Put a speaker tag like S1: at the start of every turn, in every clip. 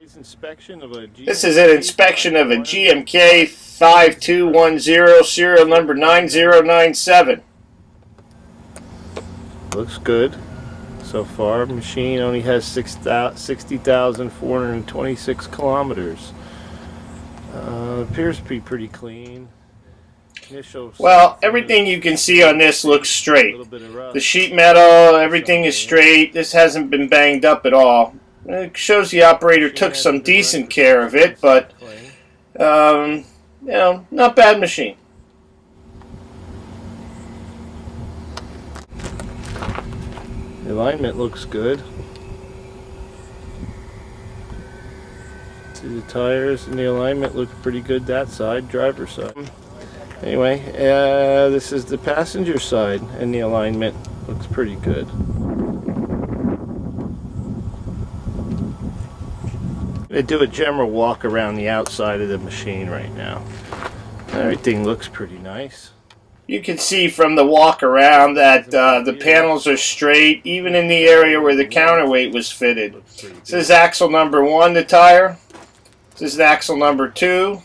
S1: This is an inspection of a GMK5210 serial number 9097.
S2: Looks good so far. Machine only has 60,426 kilometers. Appears to be pretty clean.
S1: Well, everything you can see on this looks straight. The sheet metal, everything is straight. This hasn't been banged up at all. It shows the operator took some decent care of it, but you know, not bad machine.
S2: The alignment looks good. See the tires and the alignment look pretty good that side, driver's side. Anyway, this is the passenger side and the alignment looks pretty good. They do a general walk around the outside of the machine right now. Everything looks pretty nice.
S1: You can see from the walk around that the panels are straight, even in the area where the counterweight was fitted. This is axle number 1, the tire. This is axle number 2.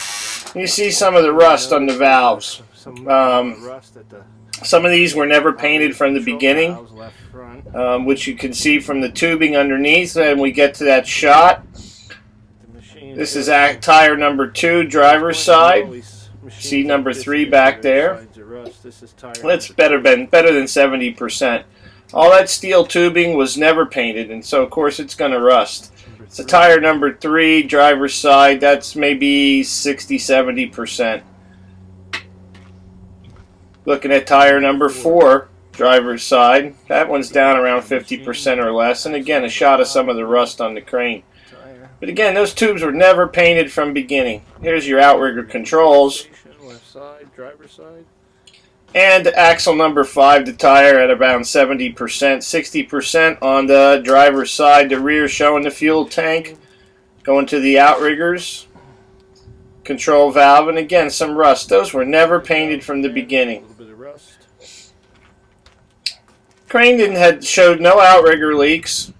S1: You see some of the rust on the valves. Some of these were never painted from the beginning, which you can see from the tubing underneath. And we get to that shot. This is tire number 2, driver's side. See number 3 back there. That's better than 70%. All that steel tubing was never painted, and so of course it's going to rust. It's a tire number 3, driver's side. That's maybe 60-70%. Looking at tire number 4, driver's side. That one's down around 50% or less. And again, a shot of some of the rust on the crane. But again, those tubes were never painted from beginning. Here's your outrigger controls.
S2: Left side, driver's side.
S1: And axle number 5, the tire at around 70%, 60% on the driver's side. The rear showing the fuel tank. Going to the outriggers. Control valve, and again, some rust. Those were never painted from the beginning. Crane showed no outrigger leaks.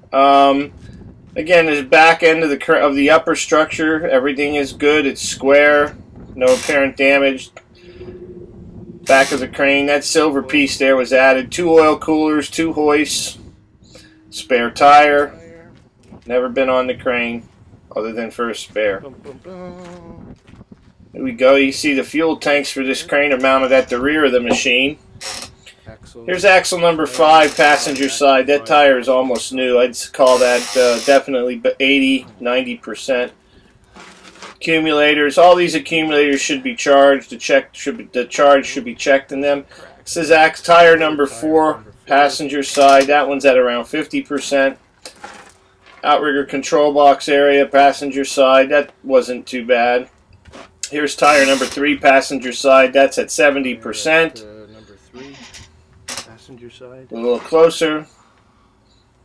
S1: Again, the back end of the upper structure, everything is good. It's square, no apparent damage. Back of the crane, that silver piece there was added. 2 oil coolers, 2 hoists, spare tire. Never been on the crane other than for a spare. Here we go. You see the fuel tanks for this crane are mounted at the rear of the machine. Here's axle number 5, passenger side. That tire is almost new. I'd call that definitely 80-90%. Accumulators. All these accumulators should be charged. The charge should be checked in them. This is tire number 4, passenger side. That one's at around 50%. Outrigger control box area, passenger side. That wasn't too bad. Here's tire number 3, passenger side. That's at 70%.
S2: Number 3, passenger side.
S1: A little closer.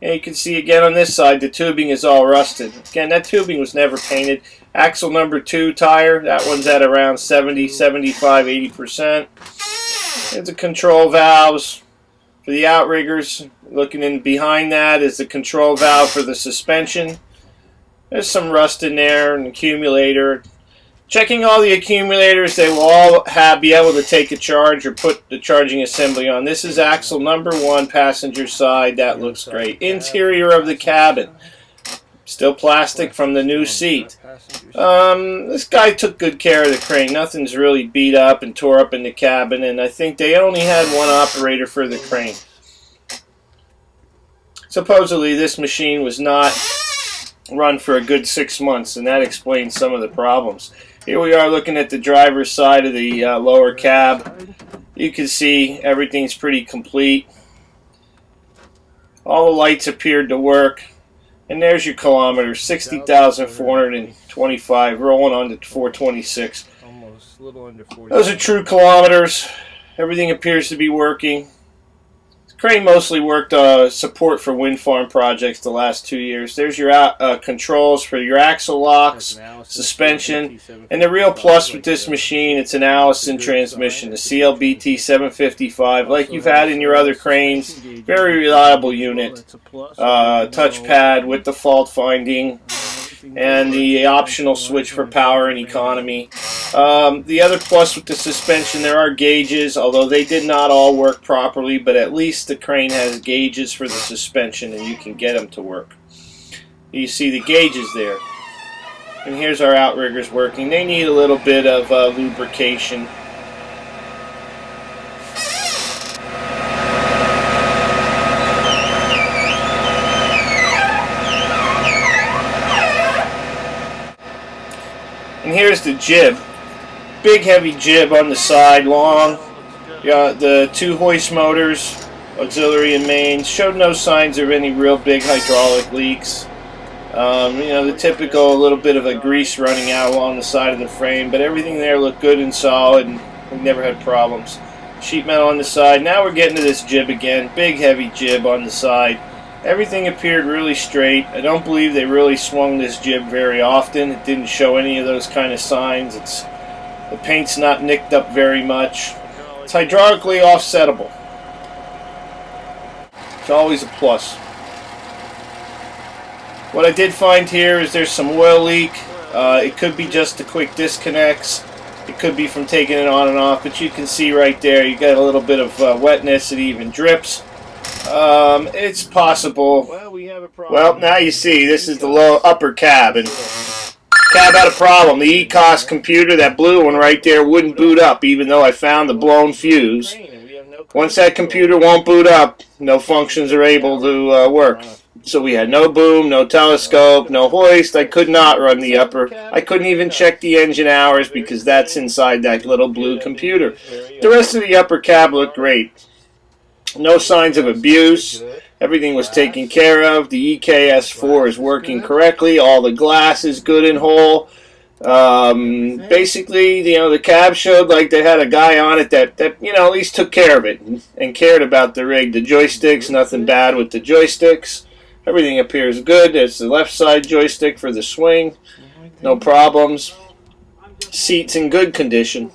S1: And you can see again on this side, the tubing is all rusted. Again, that tubing was never painted. Axle number 2 tire, that one's at around 70, 75, 80%. There's the control valves for the outriggers. Looking in behind that is the control valve for the suspension. There's some rust in there, an accumulator. Checking all the accumulators, they will all be able to take a charge or put the charging assembly on. This is axle number 1, passenger side. That looks great. Interior of the cabin. Still plastic from the new seat. This guy took good care of the crane. Nothing's really beat up and tore up in the cabin, and I think they only had 1 operator for the crane. Supposedly this machine was not run for a good 6 months, and that explains some of the problems. Here we are looking at the driver's side of the lower cab. You can see everything's pretty complete. All the lights appeared to work. And there's your kilometers, 60,425, rolling on to 426.
S2: Almost a little under 40.
S1: Those are true kilometers. Everything appears to be working. Crane mostly worked support for wind farm projects the last 2 years. There's your controls for your axle locks, suspension, and the real plus with this machine, it's an Allison transmission, the CLBT 755, like you've had in your other cranes. Very reliable unit. Touchpad with the fault finding. and the optional switch for power and economy. The other plus with the suspension, there are gauges, although they did not all work properly, but at least the crane has gauges for the suspension and you can get them to work. You see the gauges there. And here's our outriggers working. They need a little bit of lubrication. And here's the jib. Big heavy jib on the side, long. The two hoist motors, auxiliary and main, showed no signs of any real big hydraulic leaks. You know, the typical little bit of a grease running out along the side of the frame, but everything there looked good and solid, and we never had problems. Sheet metal on the side. Now we're getting to this jib again. Big heavy jib on the side. Everything appeared really straight. I don't believe they really swung this jib very often. It didn't show any of those kind of signs. The paint's not nicked up very much. It's hydraulically offsettable. It's always a plus. What I did find here is there's some oil leak. It could be just the quick disconnects. It could be from taking it on and off, but you can see right there you got a little bit of wetness. It even drips. It's possible. Well, now you see this is the upper cab, and cab had a problem. The ECOS computer, that blue one right there, wouldn't boot up, even though I found the blown fuse. Once that computer won't boot up, no functions are able to work. So we had no boom, no telescope, no hoist. I could not run the upper. I couldn't even check the engine hours because that's inside that little blue computer. The rest of the upper cab looked great. No signs of abuse. Everything was taken care of. The EKS4 is working correctly. All the glass is good and whole. Basically, you know, the cab showed like they had a guy on it that you know, at least took care of it and cared about the rig. The joysticks, nothing bad with the joysticks. Everything appears good. There's the left side joystick for the swing. No problems. Seats in good condition.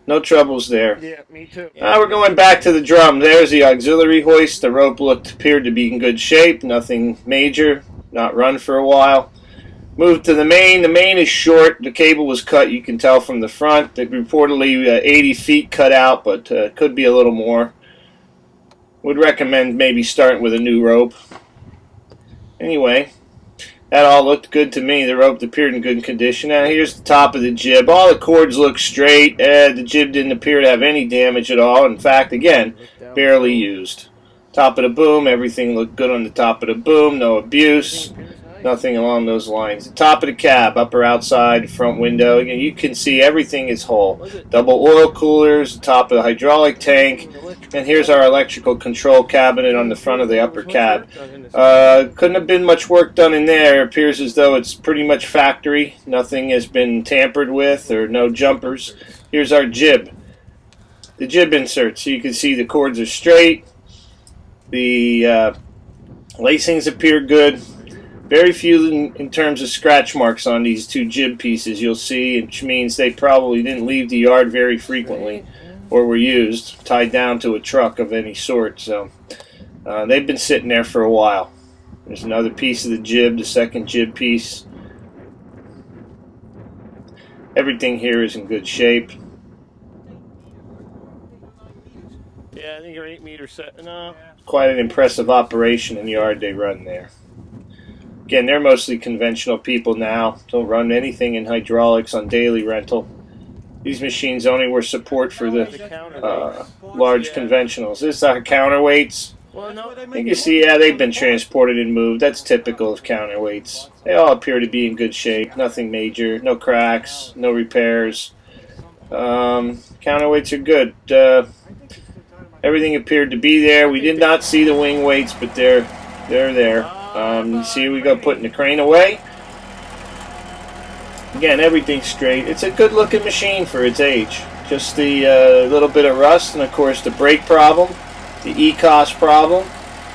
S1: No troubles there.
S2: Yeah, me too.
S1: Now we're going back to the drum. There's the auxiliary hoist. The rope appeared to be in good shape. Nothing major. Not run for a while. Moved to the main. The main is short. The cable was cut, you can tell from the front. They reportedly 80 feet cut out, but could be a little more. Would recommend maybe starting with a new rope. Anyway, that all looked good to me. The rope appeared in good condition. Now here's the top of the jib. All the cords look straight. The jib didn't appear to have any damage at all. In fact, again, barely used. Top of the boom, everything looked good on the top of the boom. No abuse. Nothing along those lines. The top of the cab, upper outside, front window. Again, you can see everything is whole. Double oil coolers, the top of the hydraulic tank. And here's our electrical control cabinet on the front of the upper cab. Couldn't have been much work done in there. It appears as though it's pretty much factory. Nothing has been tampered with, or no jumpers. Here's our jib. The jib insert. So you can see the cords are straight. The lacings appear good. Very few in terms of scratch marks on these two jib pieces you'll see, which means they probably didn't leave the yard very frequently or were used, tied down to a truck of any sort. So they've been sitting there for a while. There's another piece of the jib, the second jib piece. Everything here is in good shape.
S2: Yeah, I think you're 8 meters set. No.
S1: Quite an impressive operation in the yard they run there. Again, they're mostly conventional people now. Don't run anything in hydraulics on daily rental. These machines only were support for the large conventionals. This is our counterweights. You can see, yeah, they've been transported and moved. That's typical of counterweights. They all appear to be in good shape. Nothing major. No cracks. No repairs. Counterweights are good. Everything appeared to be there. We did not see the wing weights, but they're there. You see, we go putting the crane away. Again, everything's straight. It's a good looking machine for its age. Just the little bit of rust, and of course the brake problem, the ECOS problem,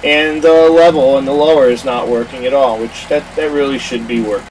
S1: and the level and the lower is not working at all, which that really should be working.